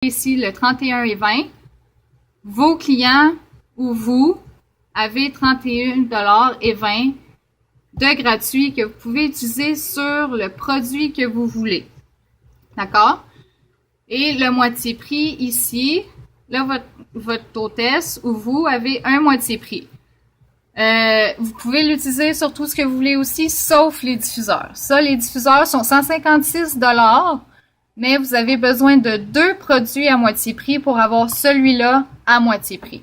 ici le 31 et 20, vos clients ou vous avez 31 et 20 de gratuit que vous pouvez utiliser sur le produit que vous voulez. D'accord? Et le moitié prix ici, là, votre hôtesse ou vous avez un moitié prix. Vous pouvez l'utiliser sur tout ce que vous voulez aussi, sauf les diffuseurs. Ça, les diffuseurs sont 156 $, mais vous avez besoin de 2 produits à moitié prix pour avoir celui-là à moitié prix.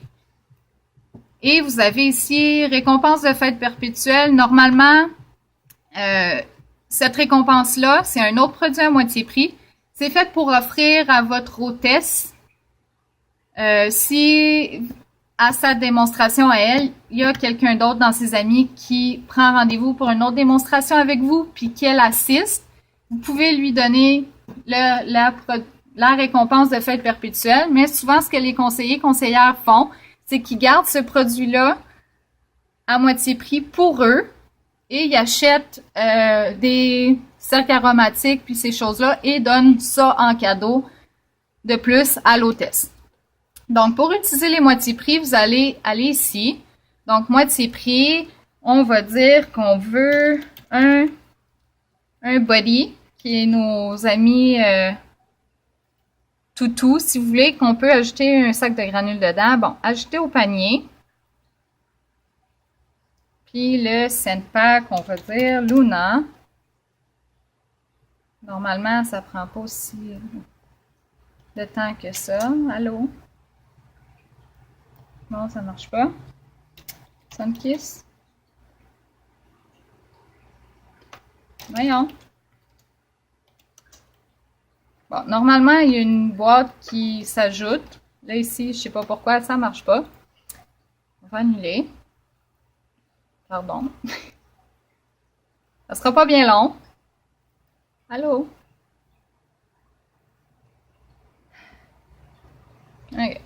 Et vous avez ici récompense de fête perpétuelle. Normalement, cette récompense-là, c'est un autre produit à moitié prix. C'est fait pour offrir à votre hôtesse, si à sa démonstration à elle, il y a quelqu'un d'autre dans ses amis qui prend rendez-vous pour une autre démonstration avec vous, puis qu'elle assiste, vous pouvez lui donner la récompense de fête perpétuelle. Mais souvent, ce que les conseillères font, c'est qu'ils gardent ce produit-là à moitié prix pour eux et ils achètent des cercles aromatiques puis ces choses-là et donnent ça en cadeau de plus à l'hôtesse. Donc, pour utiliser les moitiés prix, vous allez aller ici. Donc, moitié prix, on va dire qu'on veut un body, qui est nos amis toutou. Si vous voulez qu'on peut ajouter un sac de granules dedans, bon, ajoutez au panier. Puis le scent pack, on va dire Luna. Normalement, ça prend pas aussi de temps que ça. Allô? Non, ça marche pas. Sunkiss. Voyons. Bon, normalement, il y a une boîte qui s'ajoute. Là, ici, je sais pas pourquoi, ça marche pas. On va annuler. Pardon. Ça sera pas bien long. Allô? Ok.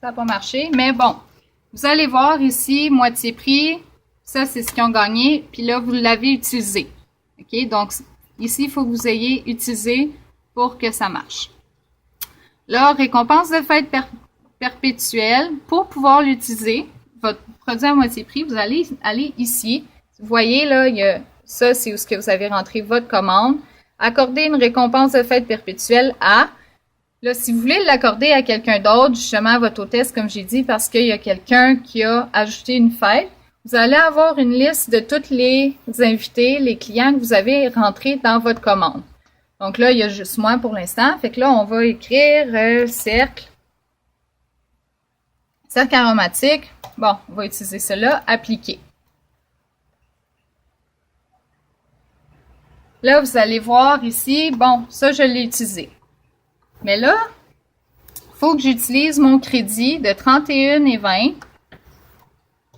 Ça n'a pas marché, mais bon. Vous allez voir ici, moitié prix. Ça, c'est ce qu'ils ont gagné. Puis là, vous l'avez utilisé. OK? Donc, ici, il faut que vous ayez utilisé pour que ça marche. Là, récompense de fête perpétuelle. Pour pouvoir l'utiliser, votre produit à moitié prix, vous allez aller ici. Vous voyez, là, il y a ça, c'est où ce que vous avez rentré votre commande. Accorder une récompense de fête perpétuelle à... Là, si vous voulez l'accorder à quelqu'un d'autre, justement à votre hôtesse, comme j'ai dit, parce qu'il y a quelqu'un qui a ajouté une fête, vous allez avoir une liste de tous les invités, les clients que vous avez rentrés dans votre commande. Donc là, il y a juste moi pour l'instant. Fait que là, on va écrire cercle aromatique. Bon, on va utiliser cela, appliquer. Là, vous allez voir ici, bon, ça, je l'ai utilisé. Mais là, il faut que j'utilise mon crédit de 31 et 20.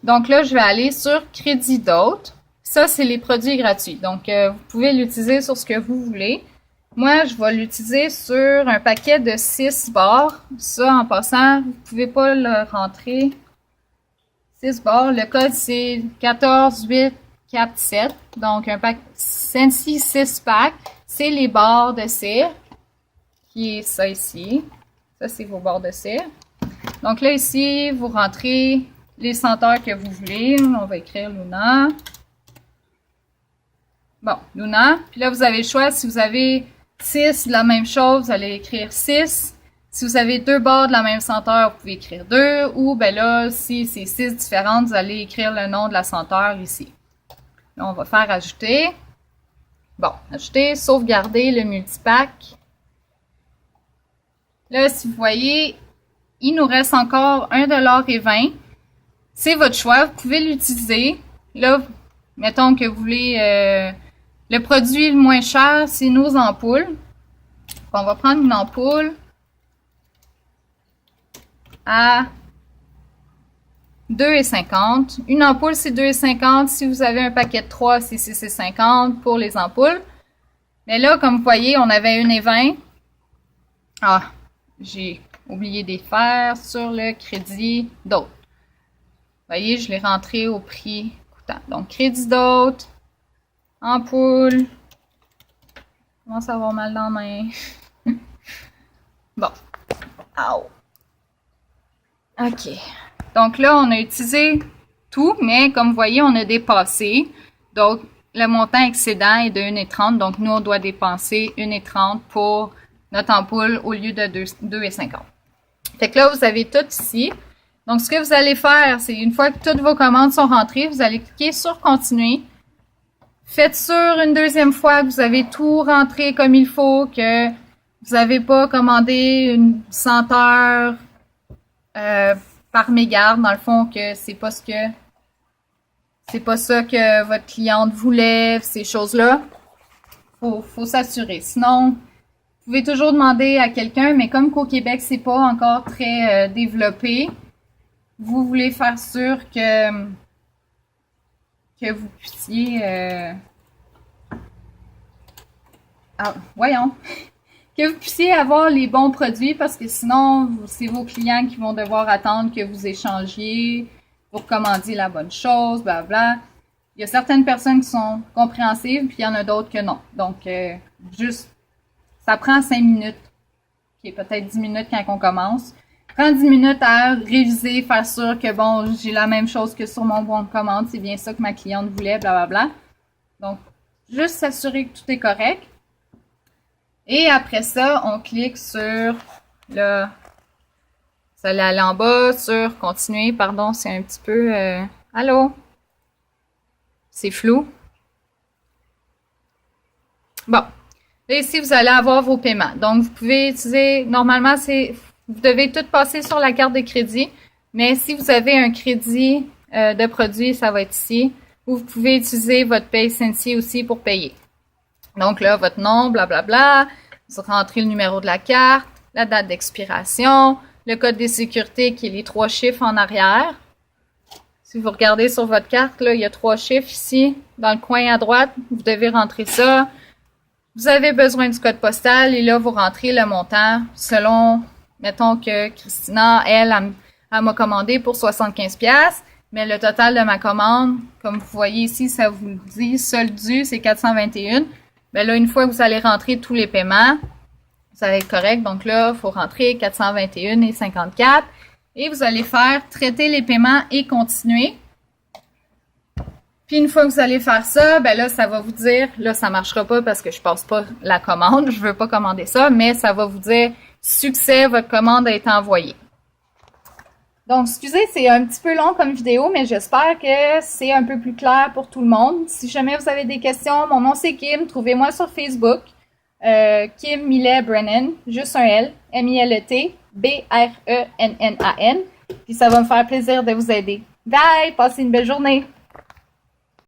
Donc là, je vais aller sur crédit d'autres. Ça, c'est les produits gratuits. Donc, vous pouvez l'utiliser sur ce que vous voulez. Moi, je vais l'utiliser sur un paquet de 6 barres. Ça, en passant, vous ne pouvez pas le rentrer. 6 barres. Le code, c'est 14847. Donc, un pack Sensi 6 pack. C'est les barres de cire. Qui est ça ici. Ça, c'est vos barres de cire. Donc là, ici, vous rentrez les senteurs que vous voulez. On va écrire Luna. Bon, Luna. Puis là, vous avez le choix. Si vous avez 6 de la même chose, vous allez écrire 6. Si vous avez 2 barres de la même senteur, vous pouvez écrire 2. Ou, ben là, si c'est 6 différentes, vous allez écrire le nom de la senteur ici. Là, on va faire ajouter. Bon, ajouter, sauvegarder le multipack. Là, si vous voyez, il nous reste encore 1,20 $. C'est votre choix, vous pouvez l'utiliser. Là, mettons que vous voulez le produit le moins cher, c'est nos ampoules. On va prendre une ampoule à 2,50 $. Une ampoule, c'est 2,50 $. Si vous avez un paquet de 3, c'est 6,50 $ pour les ampoules. Mais là, comme vous voyez, on avait 1,20 $. Ah! J'ai oublié de les faire sur le crédit d'autres. Vous voyez, je l'ai rentré au prix coûtant. Donc, crédit d'autres, ampoule. Je commence à avoir mal dans la main. Bon. Ow. OK. Donc là, on a utilisé tout, mais comme vous voyez, on a dépassé. Donc, le montant excédent est de 1,30. Donc, nous, on doit dépenser 1,30 pour notre ampoule au lieu de 2,50. Fait que là, vous avez tout ici. Donc, ce que vous allez faire, c'est une fois que toutes vos commandes sont rentrées, vous allez cliquer sur « Continuer ». Faites sûr une deuxième fois que vous avez tout rentré comme il faut, que vous n'avez pas commandé une senteur par mégarde, dans le fond, que c'est pas ça que votre cliente voulait, ces choses-là. Faut s'assurer. Sinon, vous pouvez toujours demander à quelqu'un, mais comme qu'au Québec, c'est pas encore très développé, vous voulez faire sûr que vous puissiez que vous puissiez avoir les bons produits, parce que sinon, c'est vos clients qui vont devoir attendre que vous échangiez pour commander la bonne chose, blablabla. Il y a certaines personnes qui sont compréhensives, puis il y en a d'autres que non. Donc, juste, ça prend 5 minutes, puis peut-être 10 minutes quand on commence. Prends 10 minutes à réviser, faire sûr que, bon, j'ai la même chose que sur mon bon de commande, c'est bien ça que ma cliente voulait, blablabla. Donc, juste s'assurer que tout est correct. Et après ça, on clique sur le... Vous allez aller en bas sur « Continuer ». Pardon, c'est un petit peu... Allô? C'est flou. Bon. Là, ici, vous allez avoir vos paiements. Donc, vous pouvez utiliser... Normalement, vous devez tout passer sur la carte de crédit. Mais si vous avez un crédit de produit, ça va être ici. Ou vous pouvez utiliser votre Paye Senti aussi pour payer. Donc là, votre nom, blablabla, vous rentrez le numéro de la carte, la date d'expiration, le code de sécurité qui est les 3 chiffres en arrière. Si vous regardez sur votre carte, là, il y a 3 chiffres ici, dans le coin à droite. Vous devez rentrer ça. Vous avez besoin du code postal et là, vous rentrez le montant selon, mettons que Christina, elle m'a commandé pour 75$. Mais le total de ma commande, comme vous voyez ici, ça vous le dit, solde dû, c'est 421. Ben là, une fois que vous allez rentrer tous les paiements, ça va être correct. Donc là, il faut rentrer 421,54. Et vous allez faire traiter les paiements et continuer. Puis une fois que vous allez faire ça, ben là, ça va vous dire, là, ça marchera pas parce que je passe pas la commande, je veux pas commander ça, mais ça va vous dire succès, votre commande a été envoyée. Donc, excusez, c'est un petit peu long comme vidéo, mais j'espère que c'est un peu plus clair pour tout le monde. Si jamais vous avez des questions, mon nom c'est Kim, trouvez-moi sur Facebook, Kim Millet Brennan, juste un L, M-I-L-E-T, B-R-E-N-N-A-N, puis ça va me faire plaisir de vous aider. Bye! Passez une belle journée!